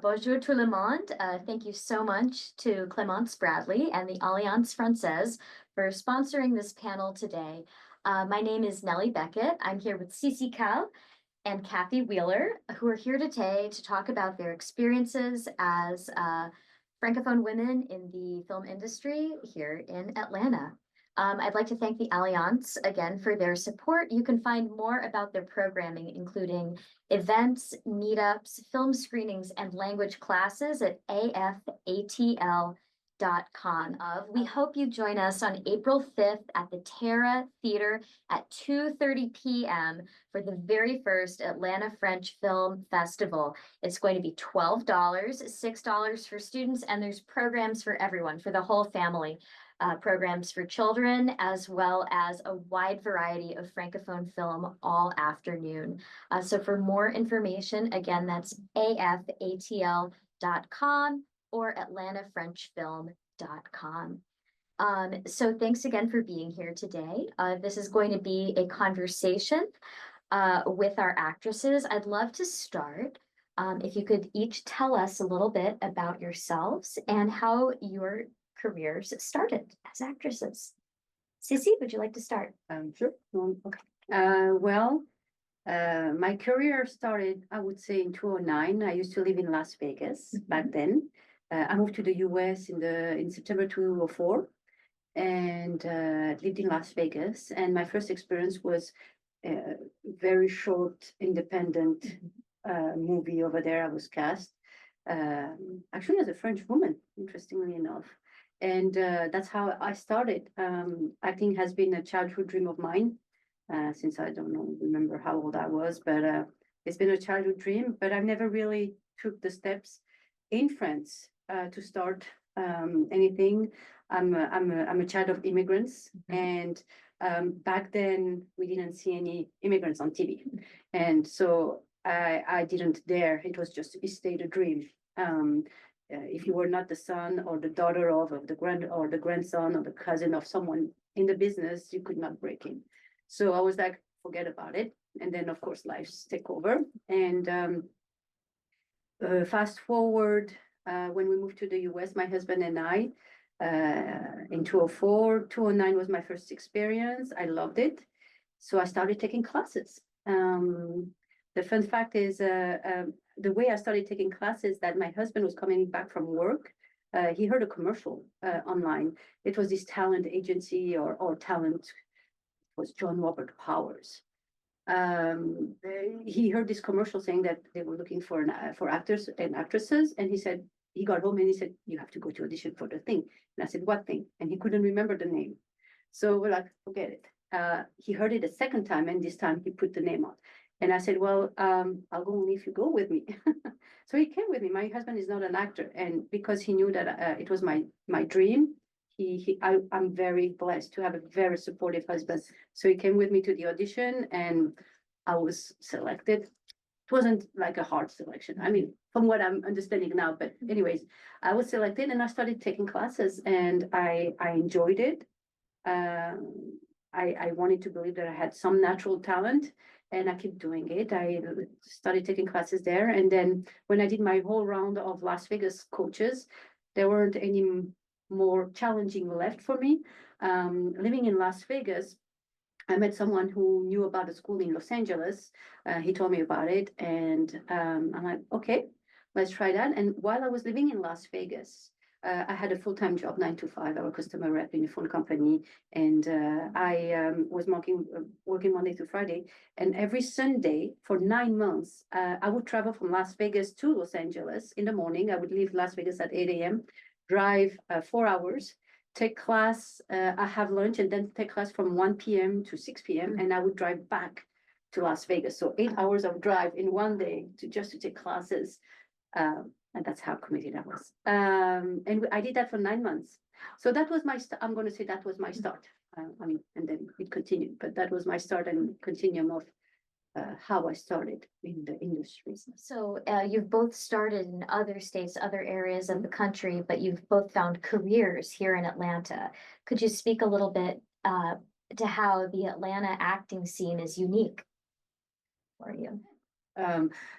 Bonjour tout le monde. Thank you so much to Clémence Bradley and the Alliance Française for sponsoring this panel today. My name is Nellie Beckett. I'm here with Cece Cal and Kathy Wheeler, who are here today to talk about their experiences as Francophone women in the film industry here in Atlanta. I'd like to thank the Alliance again for their support. You can find more about their programming, including events, meetups, film screenings, and language classes at afatl.com. We hope you join us on April 5th at the Terra Theater at 2:30 p.m. for the very first Atlanta French Film Festival. It's going to be $12, $6 for students, and there's programs for everyone, for the whole family. Programs for children, as well as a wide variety of Francophone film all afternoon. So for more information, again, that's afatl.com or atlantafrenchfilm.com. So thanks again for being here today. This is going to be a conversation with our actresses. I'd love to start. If you could each tell us a little bit about yourselves and how your careers started as actresses. Sissy, would you like to start? Sure. Okay. My career started, I would say, in 2009. I used to live in Las Vegas back then. I moved to the US in September 2004 and lived in Las Vegas. And my first experience was a very short independent movie over there. I was cast actually as a French woman, interestingly enough. And that's how I started. Acting has been a childhood dream of mine since I don't remember how old I was, but it's been a childhood dream. But I've never really took the steps in France to start anything. I'm a child of immigrants, and back then we didn't see any immigrants on TV, and so I didn't dare. It stayed a dream. If you were not the son or the daughter of the grandson or the cousin of someone in the business, you could not break in. So I was like, forget about it. And then, of course, life took over. And fast forward, when we moved to the US, my husband and I, in 2004, 2009 was my first experience. I loved it. So I started taking classes. The fun fact is, the way I started taking classes, that my husband was coming back from work. He heard a commercial online. It was this talent agency or talent, it was John Robert Powers. He heard this commercial saying that they were looking for actors and actresses, and he got home and he said, you have to go to audition for the thing. And I said, what thing? And he couldn't remember the name. So we're like, forget it. He heard it a second time, and this time he put the name on. And I said, well, I'll go only if you go with me. So he came with me. My husband is not an actor. And because he knew that it was my dream, I'm very blessed to have a very supportive husband. So he came with me to the audition and I was selected. It wasn't like a hard selection. I mean, from what I'm understanding now, but anyways, I was selected and I started taking classes and I enjoyed it. I wanted to believe that I had some natural talent, and I keep doing it. I started taking classes there. And then when I did my whole round of Las Vegas coaches, there weren't any more challenging left for me. Living in Las Vegas, I met someone who knew about a school in Los Angeles. He told me about it, and I'm like, okay, let's try that. And while I was living in Las Vegas, I had a full-time job, 9 to 5. I was a customer rep in a phone company, and I was working Monday to Friday. And every Sunday for 9 months, I would travel from Las Vegas to Los Angeles in the morning. I would leave Las Vegas at 8 a.m., drive 4 hours, take class, I have lunch, and then take class from 1 p.m. to 6 p.m. And I would drive back to Las Vegas. So 8 hours of drive in one day to take classes. And that's how committed I was. And I did that for 9 months. So that was I'm going to say that was my start. And then it continued, but that was my start and continuum of how I started in the industry. So you've both started in other states, other areas of the country, but you've both found careers here in Atlanta. Could you speak a little bit to how the Atlanta acting scene is unique for you?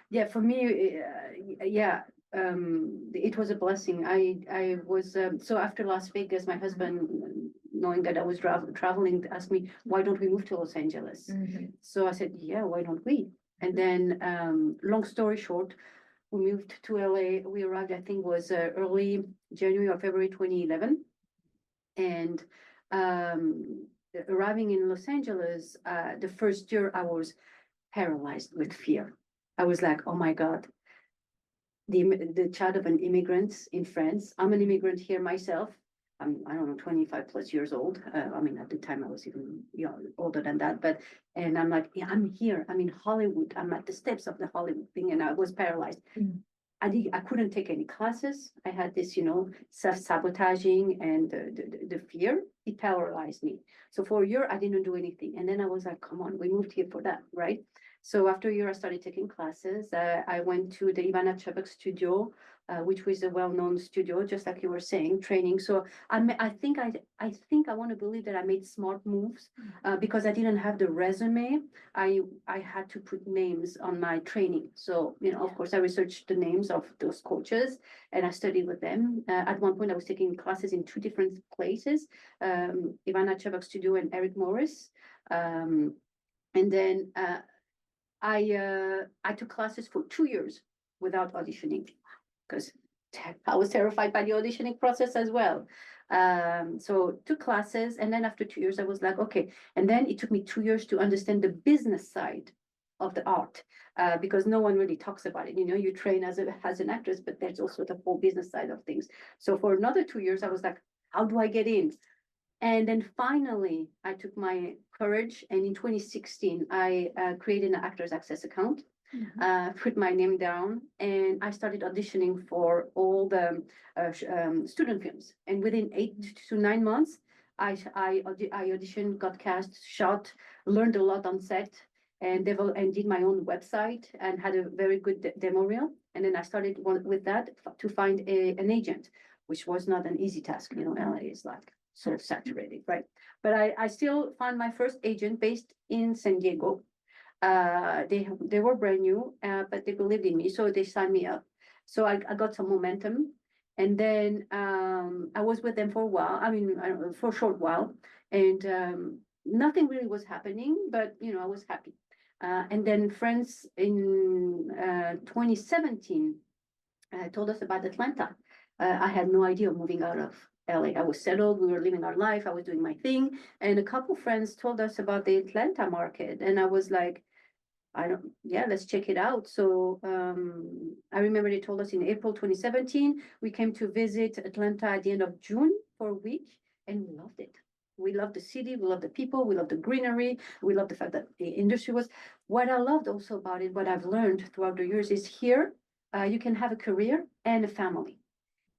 Yeah, for me, yeah, it was a blessing. I was so after Las Vegas, my husband, knowing that I was traveling, asked me, why don't we move to Los Angeles? So I said, yeah, why don't we? And then, long story short, we moved to LA. We arrived, I think, was early January or February 2011. And arriving in Los Angeles, the first year I was paralyzed with fear. I was like, oh my God, the child of an immigrant in France. I'm an immigrant here myself. I don't know, 25 plus years old. I mean, at the time I was even older than that. But and I'm like, yeah, I'm here. I'm in Hollywood. I'm at the steps of the Hollywood thing, and I was paralyzed. I couldn't take any classes. I had this, self-sabotaging and the fear. It paralyzed me. So for a year, I didn't do anything. And then I was like, come on, we moved here for that, right? So after a year, I started taking classes. I went to the Ivana Chubbuck studio, which was a well-known studio, just like you were saying, training. So I think I want to believe that I made smart moves because I didn't have the resume. I had to put names on my training. So, of course, I researched the names of those coaches and I studied with them. At one point, I was taking classes in two different places, Ivana Chubbuck Studio and Eric Morris. And then I took classes for 2 years without auditioning because I was terrified by the auditioning process as well. So took classes, and then after 2 years, I was like, okay. And then it took me 2 years to understand the business side of the art, because no one really talks about it. You train as an actress, but there's also the whole business side of things. So for another 2 years, I was like, how do I get in? And then finally, I took my courage, and in 2016, I created an Actors Access account, put my name down, and I started auditioning for all the student films. And within 8 to 9 months, I auditioned, got cast, shot, learned a lot on set, and did my own website and had a very good demo reel. And then I started with that to find an agent, which was not an easy task. LA is like so saturated, right? But I still found my first agent based in San Diego. They were brand new, but they believed in me, so they signed me up. So I got some momentum, and then I was with them for a while. I mean, for a short while, and nothing really was happening, but I was happy. And then friends in 2017 told us about Atlanta. I had no idea of moving out of LA. I was settled. We were living our life. I was doing my thing. And a couple friends told us about the Atlanta market. And I was like, let's check it out. So I remember they told us in April 2017, we came to visit Atlanta at the end of June for a week, and we loved it. We love the city, we love the people, we love the greenery, we love the fact that the industry was. What I loved also about it, what I've learned throughout the years is here, you can have a career and a family.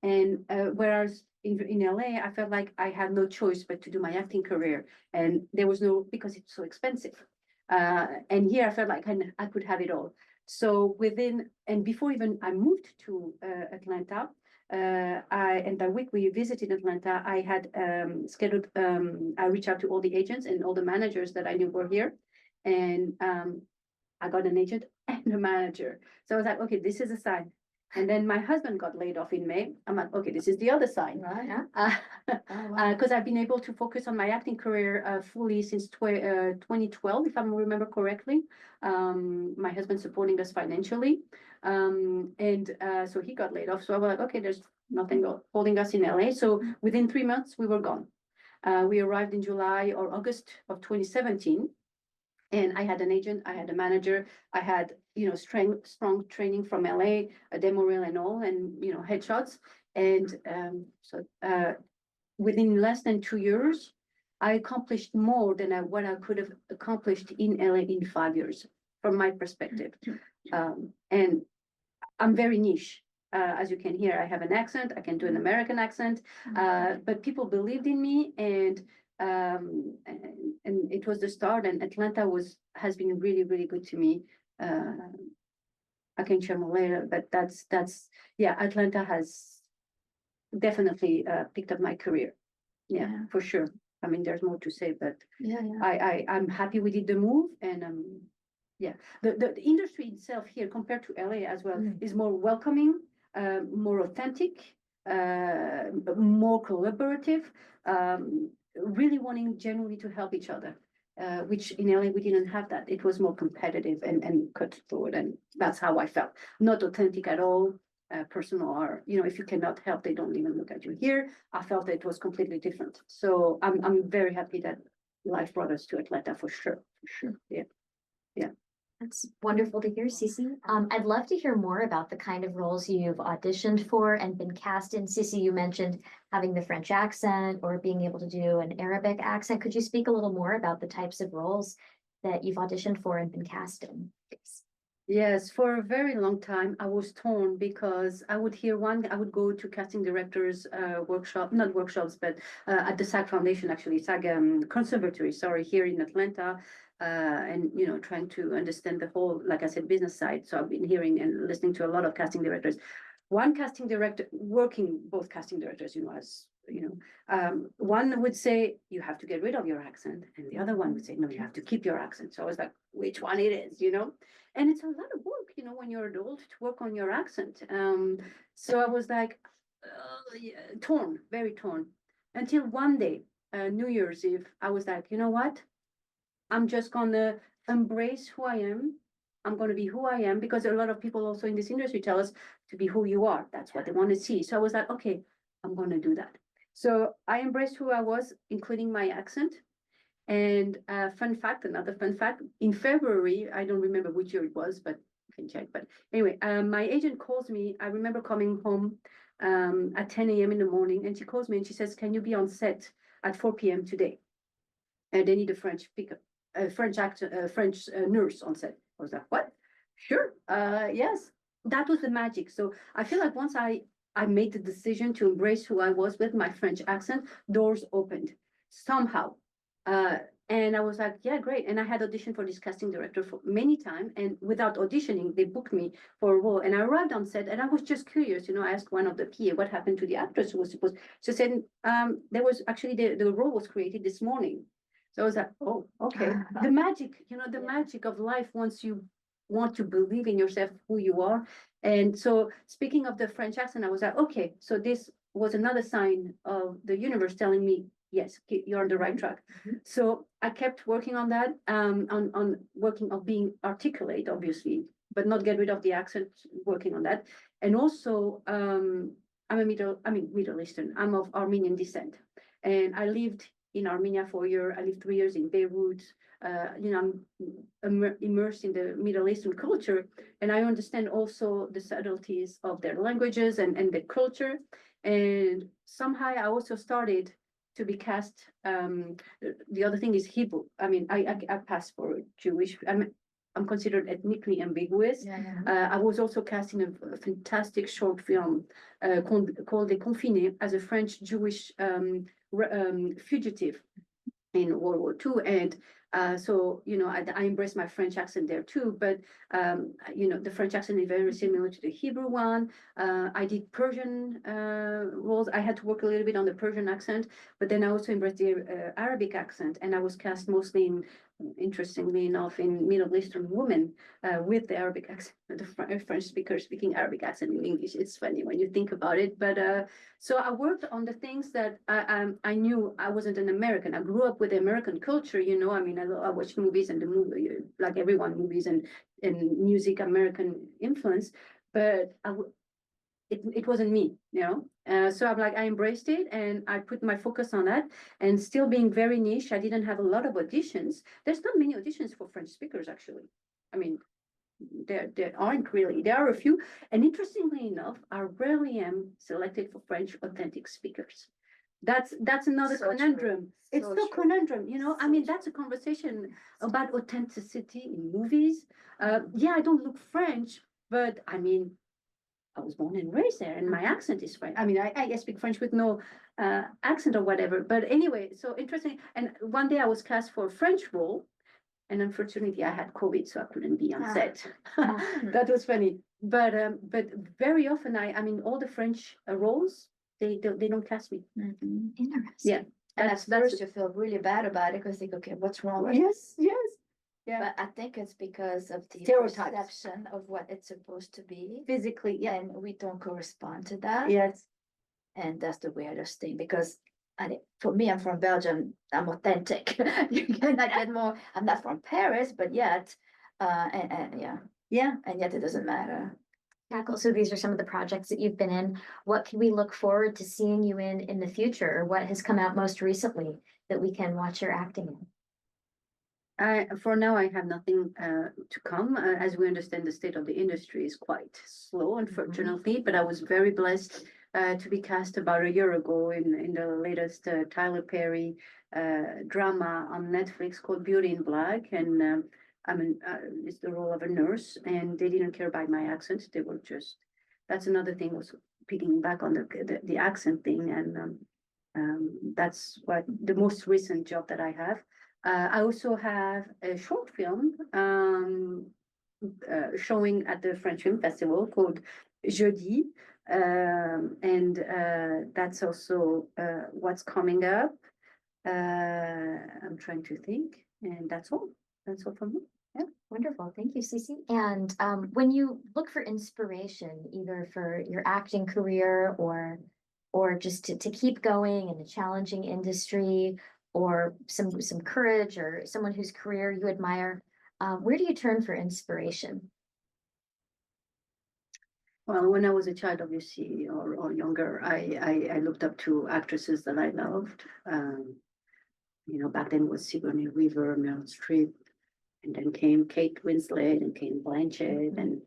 And whereas in LA, I felt like I had no choice but to do my acting career. And there was no, because it's so expensive. And here I felt like I could have it all. So before even I moved to Atlanta, and that week we visited Atlanta, I had scheduled, I reached out to all the agents and all the managers that I knew were here. And I got an agent and a manager. So I was like, okay, this is a sign. And then my husband got laid off in May. I'm like, okay, this is the other side. Right. Because I've been able to focus on my acting career fully since 2012, if I remember correctly. My husband supporting us financially. And so he got laid off. So I was like, okay, there's nothing holding us in LA. So within 3 months, we were gone. We arrived in July or August of 2017. And I had an agent, I had a manager, I had, strong training from LA, a demo reel and all, and, headshots. And so within less than 2 years, I accomplished more than what I could have accomplished in LA in 5 years, from my perspective. And I'm very niche. As you can hear, I have an accent, I can do an American accent, but people believed in me, and it was the start. And Atlanta has been really, really good to me. I can share more later, but Atlanta has definitely picked up my career. Yeah, for sure. I mean, there's more to say, but I'm happy we did the move. And the industry itself here compared to LA as well is more welcoming. more authentic, more collaborative, really wanting genuinely to help each other. Which in LA we didn't have that. It was more competitive and cutthroat, and that's how I felt. Not authentic at all, personal, or if you cannot help, they don't even look at you. Here, I felt that it was completely different. So I'm very happy that life brought us to Atlanta for sure. For sure. Yeah. Yeah. That's wonderful to hear, Cece. I'd love to hear more about the kind of roles you've auditioned for and been cast in. Cece, you mentioned having the French accent or being able to do an Arabic accent. Could you speak a little more about the types of roles that you've auditioned for and been cast in? Yes, for a very long time, I was torn because I would go to casting directors not workshops, but at the SAG Foundation, actually, SAG Conservatory, sorry, here in Atlanta, and trying to understand the whole, like I said, business side. So I've been hearing and listening to a lot of casting directors. One casting director, working both casting directors, as one would say you have to get rid of your accent, and the other one would say no, you have to keep your accent. So I was like, which one it is, And it's a lot of work, when you're adult, to work on your accent. So I was like, yeah, torn, very torn, until one day, New Year's Eve, I was like, you know what? I'm just gonna embrace who I am. I'm gonna be who I am, because a lot of people also in this industry tell us to be who you are. That's what they want to see. So I was like, okay, I'm gonna do that. So I embraced who I was, including my accent. And another fun fact, in February, I don't remember which year it was, but you can check. But anyway, my agent calls me. I remember coming home at 10 a.m. in the morning, and she calls me and she says, can you be on set at 4 p.m. today? And they need a French pickup, a French actor, a French nurse on set. I was like, what? Sure. Yes. That was the magic. So I feel like once I made the decision to embrace who I was with my French accent, doors opened somehow. And I was like, yeah, great. And I had auditioned for this casting director for many times, and without auditioning, they booked me for a role. And I arrived on set, and I was just curious. I asked one of the PA what happened to the actress who was supposed. She said, there was actually the role was created this morning. So I was like, oh, okay. The magic, the magic of life once you want to believe in yourself, who you are. And so speaking of the French accent, I was like, okay, so this was another sign of the universe telling me, yes, you're on the right track. So I kept working on that, on working on being articulate, obviously, but not get rid of the accent, working on that. And also, I'm Middle Eastern. I'm of Armenian descent. And I lived in Armenia for a year. I lived 3 years in Beirut. I'm immersed in the Middle Eastern culture, and I understand also the subtleties of their languages and the culture. And somehow I also started to be cast. The other thing is Hebrew. I passed for Jewish. I'm considered ethnically ambiguous. I was also cast in a fantastic short film called Les Confinés, as a French Jewish fugitive in World War II. And so, I embraced my French accent there too, but, the French accent is very similar to the Hebrew one. I did Persian roles. I had to work a little bit on the Persian accent, but then I also embraced the Arabic accent, and I was cast mostly interestingly enough, in Middle Eastern women with the Arabic accent, the French speaker speaking Arabic accent in English. It's funny when you think about it. But so I worked on the things that I knew. I wasn't an American. I grew up with the American culture, I watched movies and the movie, like everyone, movies and music, American influence. But it wasn't me, so I'm like, I embraced it and I put my focus on that, and still being very niche. I didn't have a lot of auditions. There's not many auditions for French speakers, actually. There aren't really. There are a few, and interestingly enough, I rarely am selected for French authentic speakers. That's another conundrum. It's still conundrum, that's a conversation about authenticity in movies. Yeah, I don't look French, but I was born and raised there, and my accent is French. I speak French with no accent or whatever. But anyway, so interesting. And one day I was cast for a French role, and unfortunately I had COVID, so I couldn't be on set. That was funny. But very often all the French roles, they don't cast me. Interesting. Yeah. And at first you feel really bad about it because think, okay, what's wrong with Yes. Yeah. But I think it's because of the Stereotypes. perception of what it's supposed to be, Physically, yeah. and we don't correspond to that. Yes. And that's the weirdest thing because for me, I'm from Belgium. I'm authentic. You cannot get more. I'm not from Paris, but yet, and yeah, Yeah. and yet it doesn't matter. Tackle. So these are some of the projects that you've been in. What can we look forward to seeing you in the future? Or what has come out most recently that we can watch your acting in? For now, I have nothing to come. As we understand, the state of the industry is quite slow, unfortunately. But I was very blessed to be cast about a year ago in the latest Tyler Perry drama on Netflix called Beauty in Black, and it's the role of a nurse. And they didn't care about my accent; they were just. That's another thing, was picking back on the accent thing, and that's what the most recent job that I have. I also have a short film showing at the French Film Festival called Jeudi. And that's also what's coming up. I'm trying to think, and that's all. That's all from me. Yeah. Wonderful. Thank you, Cece. And when you look for inspiration, either for your acting career or just to keep going in a challenging industry, or some courage, or someone whose career you admire, where do you turn for inspiration? Well, when I was a child, obviously, or younger, I looked up to actresses that I loved. Back then it was Sigourney Weaver, Meryl Streep, and then came Kate Winslet, and came Blanchett, and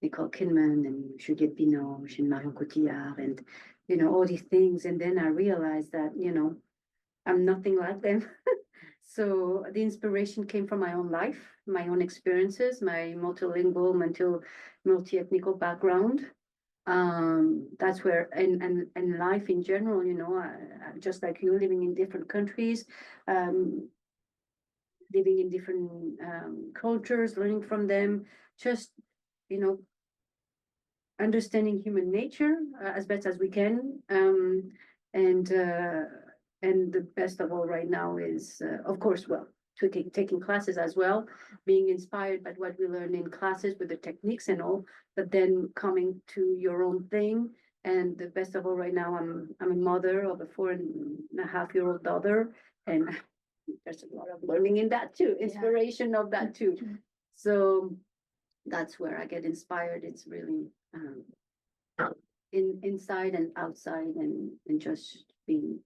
Nicole Kidman, and Juliette Binoche, and Marion Cotillard, and all these things. And then I realized that I'm nothing like them. So the inspiration came from my own life, my own experiences, my multilingual, multi-ethnical background. That's where, and life in general, just like you, living in different countries, living in different cultures, learning from them, just, understanding human nature as best as we can. And the best of all right now is, of course, well, taking classes as well, being inspired by what we learn in classes with the techniques and all, but then coming to your own thing. And the best of all right now, I'm a mother of a 4.5-year-old daughter, and there's a lot of learning in that too, inspiration of that too. So that's where I get inspired. It's really inside and outside, and just being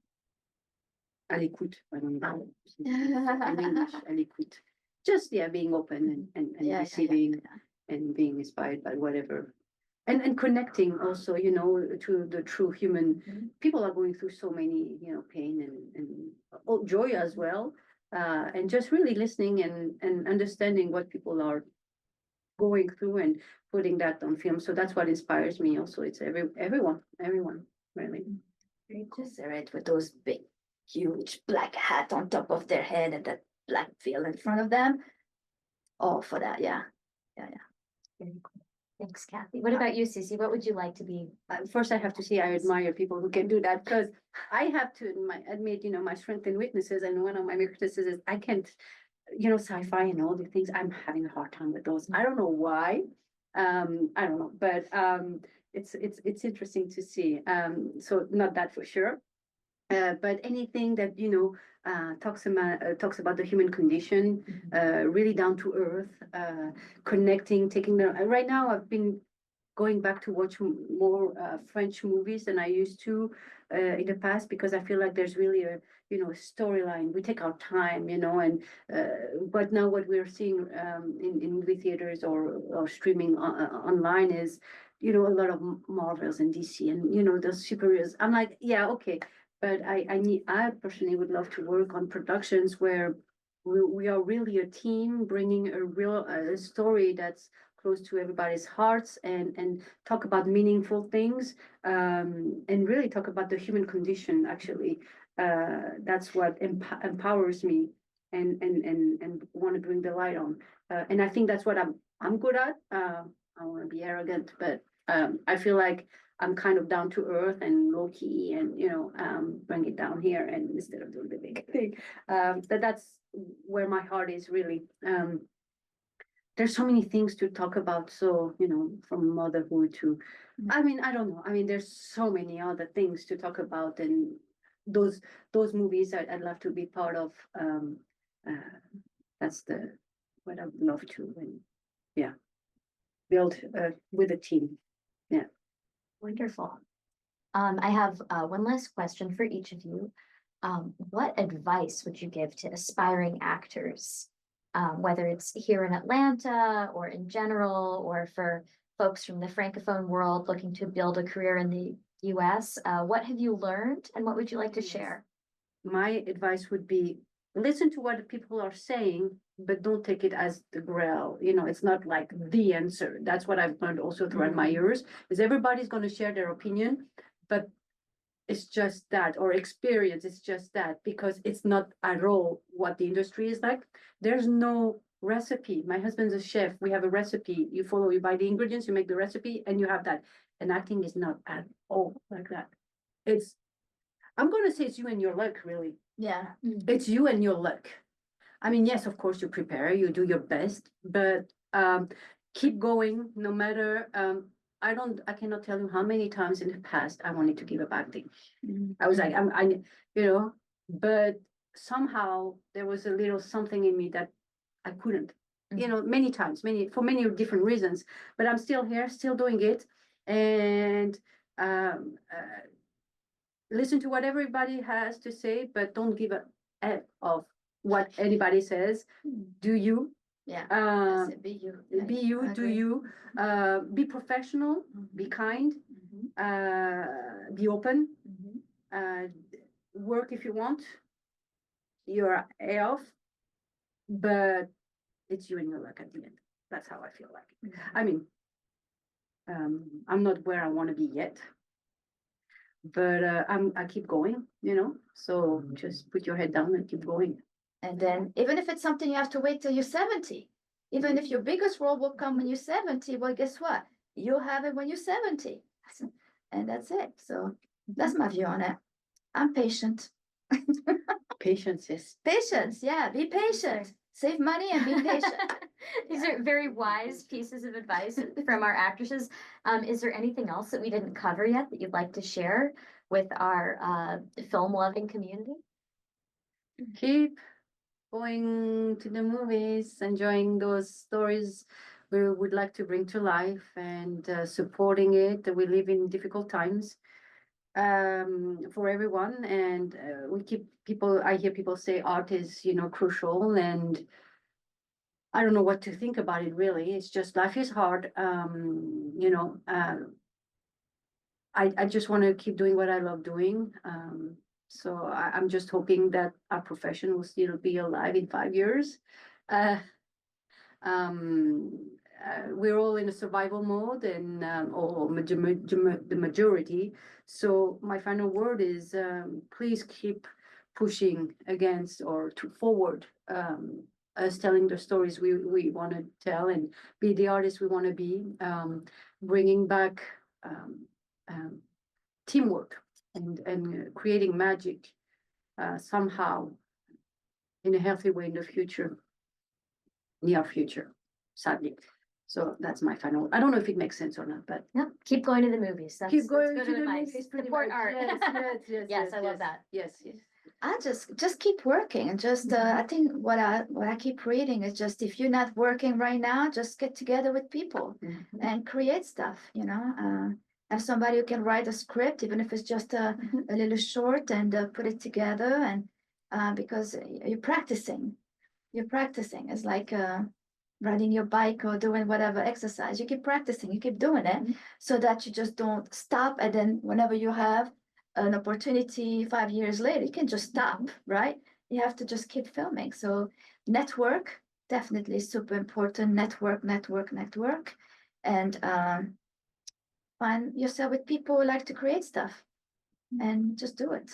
à l'écoute. I don't know in English, à l'écoute. Just being open and receiving and being inspired by whatever. And connecting also, to the true human. People are going through so many, pain and joy as well. And just really listening and understanding what people are going through and putting that on film. So that's what inspires me also. It's everyone, really. Just right with those big, huge black hat on top of their head and that black veil in front of them. All for that, yeah. Very cool. Thanks, Kathy. What about you, Cece? What would you like to be? First, I have to say I admire people who can do that, because I have to admit, my strengths and weaknesses. And one of my weaknesses is I can't, sci-fi and all the things. I'm having a hard time with those. I don't know why. I don't know, but it's interesting to see. So not that for sure. But anything that talks about the human condition, really down to earth, connecting, taking the. Right now, I've been going back to watch more French movies than I used to in the past, because I feel like there's really a storyline. We take our time, and but now what we're seeing in movie theaters or streaming online is a lot of Marvels and DC and those superheroes. I'm like, yeah, okay, but I personally would love to work on productions where we are really a team, bringing a real story that's close to everybody's hearts, and talk about meaningful things, and really talk about the human condition. Actually, that's what empowers me, and want to bring the light on. And I think that's what I'm good at. I want to be arrogant, but I feel like I'm kind of down to earth and low key, and bring it down here, and instead of doing the big thing. But that's where my heart is really. there's so many things to talk about. So, from motherhood to, I mean, I don't know. I mean, there's so many other things to talk about, and those those movies I'd love to be part of. Uh, that's what I would love to, and yeah, build with a team. Yeah. Wonderful. I have one last question for each of you. What advice would you give to aspiring actors, whether it's here in Atlanta or in general, or for folks from the Francophone world looking to build a career in the US? What have you learned and what would you like to Yes. share? My advice would be listen to what the people are saying, but don't take it as the grail. It's not like the answer. That's what I've learned also throughout my years, is everybody's going to share their opinion, but it's just that, or experience, it's just that, because it's not at all what the industry is like. There's no recipe. My husband's a chef. We have a recipe. You follow, you buy the ingredients, you make the recipe, and you have that. And acting is not at all like that. I'm going to say it's you and your luck, really. Yeah. It's you and your luck. I mean, yes, of course, you prepare, you do your best, but keep going no matter. I cannot tell you how many times in the past I wanted to give up acting. I was like, but somehow there was a little something in me that I couldn't, many times, for many different reasons, but I'm still here, still doing it. And listen to what everybody has to say, but don't give a F of what anybody says. Do you? Yeah. Uh, That's it, be you. be you, I do agree. you? Be professional, be kind, be open, work if you want. You're A off, but it's you and your luck at the end. That's how I feel like. I mean, I'm not where I want to be yet, but I keep going, so just put your head down and keep going. And then even if it's something you have to wait till you're 70, even if your biggest role will come when you're 70, well, guess what? You'll have it when you're 70. And that's it. So that's my view on it. I'm patient. Patience is Patience, yeah, be patient. Save money and be patient. These are very wise pieces of advice from our actresses. Is there anything else that we didn't cover yet that you'd like to share with our film loving community? keep going to the movies, enjoying those stories we would like to bring to life, and supporting it. We live in difficult times for everyone, and I hear people say art is, crucial, and I don't know what to think about it really. It's just life is hard. I just want to keep doing what I love doing. So I'm just hoping that our profession will still be alive in 5 years. Uh, we're all in a survival mode, and the majority. So my final word is, please keep pushing against or to forward us telling the stories we want to tell, and be the artists we want to be, bringing back teamwork, and creating magic somehow in a healthy way in the future, near future, sadly. So that's my final. I don't know if it makes sense or not, but Yep, keep going to the movies. keep going that's to good the advice. movies. Pretty Support much. art. Yes, Yes, I love that. Yes. I just keep working, and just I think what I keep reading is just, if you're not working right now, just get together with people and create stuff, have somebody who can write a script, even if it's just a little short, and put it together, and because you're practicing. It's like riding your bike or doing whatever exercise. You keep practicing, you keep doing it, so that you just don't stop, and then whenever you have an opportunity 5 years later, you can just stop, right? You have to just keep filming. So network, definitely super important. Network, and find yourself with people who like to create stuff, and just do it.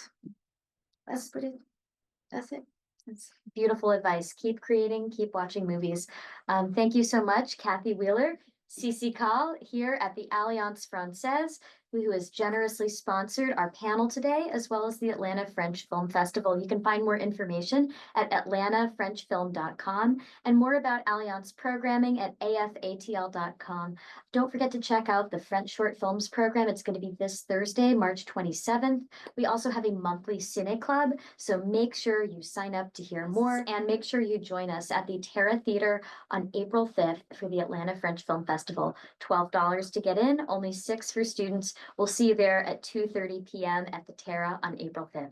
That's it. That's beautiful advice. Keep creating, keep watching movies. Thank you so much, Kathy Wheeler, Cici Kahl here at the Alliance Francaise. who has generously sponsored our panel today, as well as the Atlanta French Film Festival. You can find more information at atlantafrenchfilm.com and more about Alliance programming at afatl.com. Don't forget to check out the French Short Films program. It's going to be this Thursday, March 27th. We also have a monthly Cine Club, so make sure you sign up to hear more and make sure you join us at the Terra Theater on April 5th for the Atlanta French Film Festival. $12 to get in, only $6 for students. We'll see you there at 2:30 p.m. at the Terra on April 5th.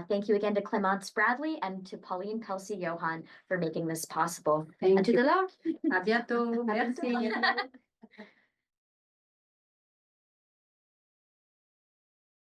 Thank you again to Clemence Bradley and to Pauline Kelsey-Johan for making this possible. Thank And to you. the law. À bientôt. Merci.